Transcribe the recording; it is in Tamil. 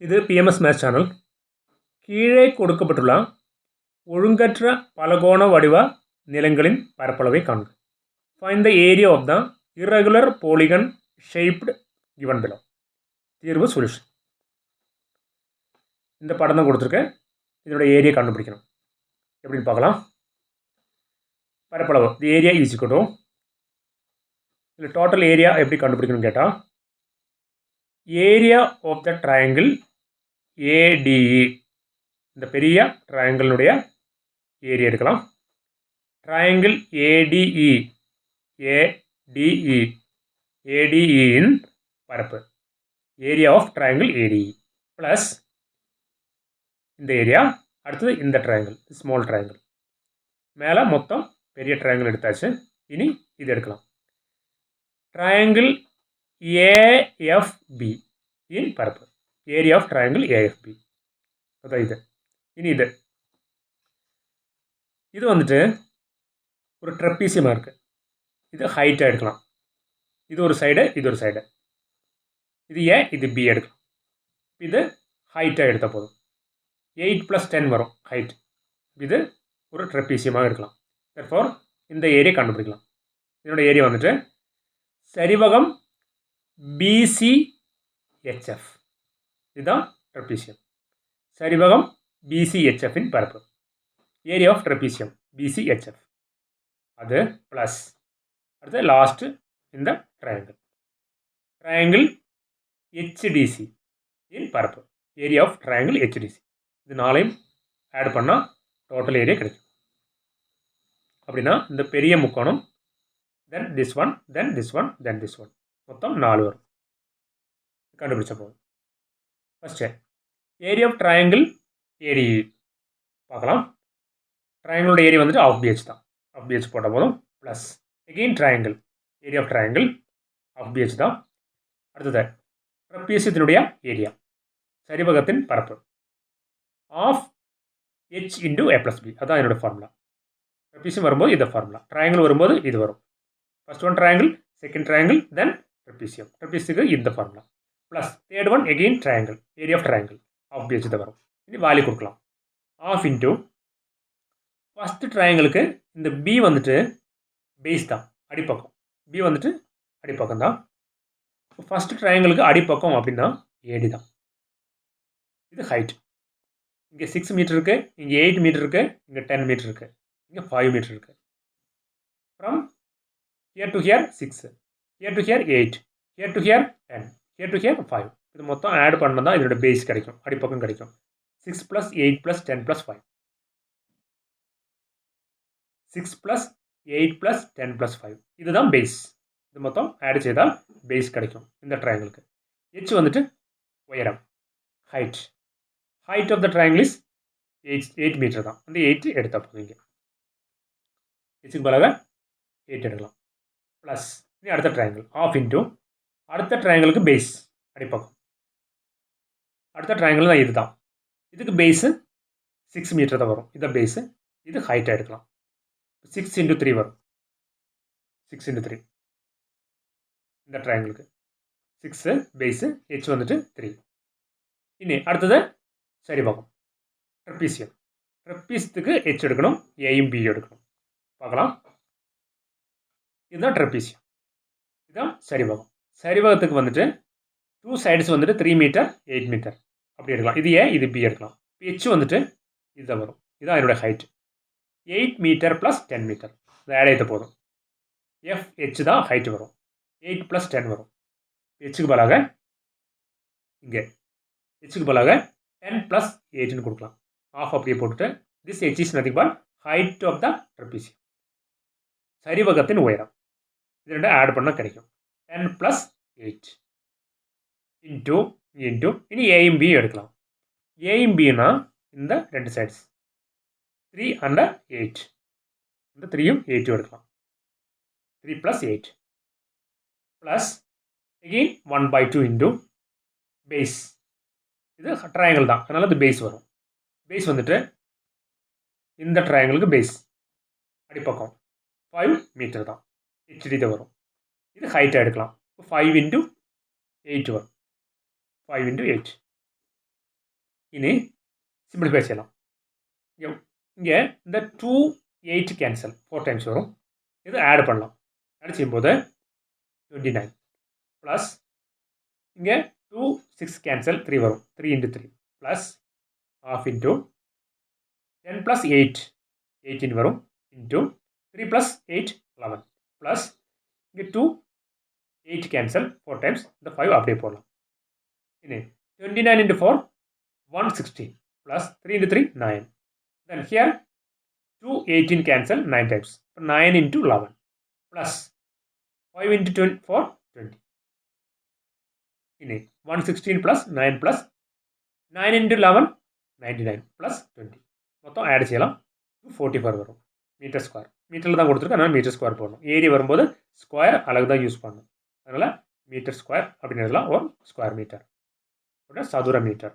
இது PMS Maths சேனல். கீழே கொடுக்கப்பட்டுள்ள ஒழுங்கற்ற பலகோண வடிவ நிலங்களின் பரப்பளவை காண்க. Find the area of the irregular polygon shaped given below. தீர்வு சொல்யூஷன். இந்த படம் தான் கொடுத்துருக்கேன். இதோட ஏரியா கண்டுபிடிக்கணும். எப்படின்னு பார்க்கலாம். பரப்பளவு the area is equal to இதில் டோட்டல் ஏரியா எப்படி கண்டுபிடிக்கணும்னு கேட்டால் area of the triangle ADE இந்த பெரிய ட்ரையாங்கிளுடைய ஏரியா எடுக்கலாம். ட்ரையாங்கிள் ADE இன் பரப்பு area of triangle ADE plus இந்த ஏரியா அடுத்தது இந்த ட்ரையாங்கிள் ஸ்மால் ட்ரையாங்கிள் மேலே மொத்தம் பெரிய ட்ரையாங்கிள் எடுத்தாச்சு. இனி இது எடுக்கலாம். ட்ரையாங்கிள் AFB இன் பரப்பு ஏரியா ஆஃப் ட்ரையாங்கிள் AFB அதான் இது. இனி இது வந்துட்டு ஒரு ட்ரெப்பீசியமாக இருக்குது. இது ஹைட்டாக எடுக்கலாம். இது ஒரு சைடு இது ஒரு சைடு. இது A இது B எடுக்கலாம். இது ஹைட்டாக எடுத்தால் போதும். 8 + 10 வரும் ஹைட். இது ஒரு ட்ரெப்பீசியமாக எடுக்கலாம். therefore இந்த ஏரியா கண்டுபிடிக்கலாம். இதனோட ஏரியா வந்துட்டு சரிவகம் BCHF இதுதான் ட்ரெப்பீசியம். சரிவகம் BCHF இன் பரப்பு ஏரியா ஆஃப் ட்ரெப்பீசியம் BCHF அது ப்ளஸ் அடுத்து லாஸ்ட்டு இந்த ட்ரையாங்கிள் HDC இன் பரப்பு ஏரியா ஆஃப் ட்ரையாங்கிள் HDC. இது நாளையும் ஆட் பண்ணால் டோட்டல் ஏரியா கிடைக்கும். அப்படின்னா இந்த பெரிய முக்கோணம் then this one then this one then this one மொத்தம் 4 வரும். கண்டுபிடிச்ச போதும். First area of triangle ADE பார்க்கலாம். ட்ரையாங்கிளோட ஏரியா வந்துட்டு ஆஃப் BH தான். ஆஃப் BH போட்டால் போதும் plus again triangle area of triangle of BH தான். அடுத்தது ட்ரெப்பீசியத்தினுடைய ஏரியா சரிவகத்தின் பரப்பு half H into A + B அதான் என்னோட ஃபார்முலா. ட்ரெப்பீசியம் வரும்போது இந்த ஃபார்முலா, ட்ரையாங்கிள் வரும்போது இது வரும். First one triangle, second triangle, then trapezium. ட்ரெப்பீசியத்துக்கு இந்த formula plus third one again triangle area of triangle of BH தான் வரும். இது வேல்யூ கொடுக்கலாம். ஆஃப் இன்ட்டு ஃபஸ்ட்டு ட்ரையாங்கிளுக்கு இந்த B வந்துட்டு பேஸ் தான் அடிப்பக்கம். B வந்துட்டு அடிப்பக்கம் தான். ஃபஸ்ட்டு ட்ரையாங்கிளுக்கு அடிப்பக்கம் அப்படின்னா AD தான். இது ஹைட். இங்கே 6 மீட்டர் இருக்குது, இங்கே 8 மீட்டர் இருக்குது, இங்கே 10 மீட்டர் இருக்குது, இங்கே 5 மீட்டர் இருக்குது. From here to hear 6, here to hear 8, here to hear 10, here to hear 5. இது மொத்தம் ஆட் பண்ணால் தான் இதோட பேஸ் கிடைக்கும், அடிப்பக்கம் கிடைக்கும். 6 + 8 + 10 + 5. 6 + 8 + 10 + 5 இதுதான் பேஸ். இது மொத்தம் ஆட் செய்தால் பேஸ் கிடைக்கும் இந்த ட்ரையாங்கிளுக்கு. H வந்துட்டு உயரம் height. Height of the triangle is 8 metre தான். அந்த 8 எடுத்தால் போதும். இங்கே ஹெச்சுக்கு பதிலாக 8 எடுக்கலாம். ப்ளஸ் இனி அடுத்த ட்ரையாங்கிள் ஆஃப் இன்ட்டு அடுத்த ட்ரையாங்கிளுக்கு பேஸ் அடிப்பக்கம். அடுத்த ட்ரையாங்கிள் தான் இது தான். இதுக்கு பேஸு 6 மீட்டர் தான் வரும். இதை பேஸு இது ஹைட்டாக எடுக்கலாம். 6 × 3 வரும். 6 × 3 இந்த ட்ரையாங்கிளுக்கு 6 பேஸு, H வந்துட்டு 3. இனி அடுத்தது சரிபாகம் ட்ரெப்பீசியம். ட்ரெப்பீசியத்துக்கு H எடுக்கணும், ஏயும் B எடுக்கணும். பார்க்கலாம். இதுதான் ட்ரெப்பீசியம், இதுதான் சரிபாகம். சரிபாகத்துக்கு வந்துட்டு 2 சைட்ஸ் வந்துட்டு 3 மீட்டர் 8 மீட்டர் அப்படி எடுக்கலாம். இது A இது B எடுக்கலாம். H வந்துட்டு இதுதான் வரும். இதுதான் என்னோட ஹைட் 8 மீட்டர் + 10 மீட்டர். இது ஆட் ஆகிட்ட போதும். FH தான் ஹைட் வரும். 8 + 10 வரும். ஹெச்சுக்கு பதிலாக இங்கே ஹெச்சுக்கு பதிலாக 10 + 8ன்னு கொடுக்கலாம். ஆஃப் அப்படியே போட்டுட்டு this H is nothing but height of the trapezium சரிவகத்தின் உயரம். இது ரெண்டும் ஆட் பண்ணால் கிடைக்கும். 10 + 8 இன்ட்டு இனி ஏயும் B எடுக்கலாம். ஏயும் Bனா இந்த 2 சைட்ஸ் 3 and 8 இந்த 3யும் 8யும் எடுக்கலாம். 3 + 8 ப்ளஸ் again 1/2 இன்ட்டு பேஸ். இது ட்ரையாங்கிள் தான், அதனால் இது பேஸ் வரும். பேஸ் வந்துட்டு இந்த ட்ரையாங்கிளுக்கு பேஸ் அடிப்பக்கம் 5 மீட்டர் தான். HD தான் வரும். இது ஹைட்டாக எடுக்கலாம். 5 × 8 வரும். 5 × 8 இனி சிம்பிளிஃபை செய்யலாம். இங்கே இந்த 2 8 கேன்சல் 4 டைம்ஸ் வரும். இது ஆட் பண்ணலாம். ஆட் செய்யும்போது 29 ப்ளஸ் இங்கே 2 6 கேன்சல் 3 வரும். 3 × 3 ப்ளஸ் half into 10 + 8 18 வரும் into 3 + 8 11 ப்ளஸ் இங்கே 2 8 கேன்சல் 4 டைம்ஸ் இந்த 5 அப்படியே போடலாம். இனி 29 × 4 160 plus 3 × 3 9. Then here 2 18 cancel 9 times. 9 × 11 plus 5 × 24 20. ini 116 plus 9 plus 9 × 11 99 plus 20. மொத்தம் ஆட் செய்யலாம். 244 வரும் மீட்டர் ஸ்கொயர். மீட்டரில் தான் கொடுத்துருக்கு, அதனால் மீட்டர் ஸ்கொயர் போடணும். ஏரியா வரும்போது ஸ்கொயர் அழகு தான் யூஸ் பண்ணணும். அதனால் மீட்டர் ஸ்கொயர் அப்படின்னு எழுதலாம். ஒரு ஸ்கொயர் மீட்டர், சதுர மீட்டர்.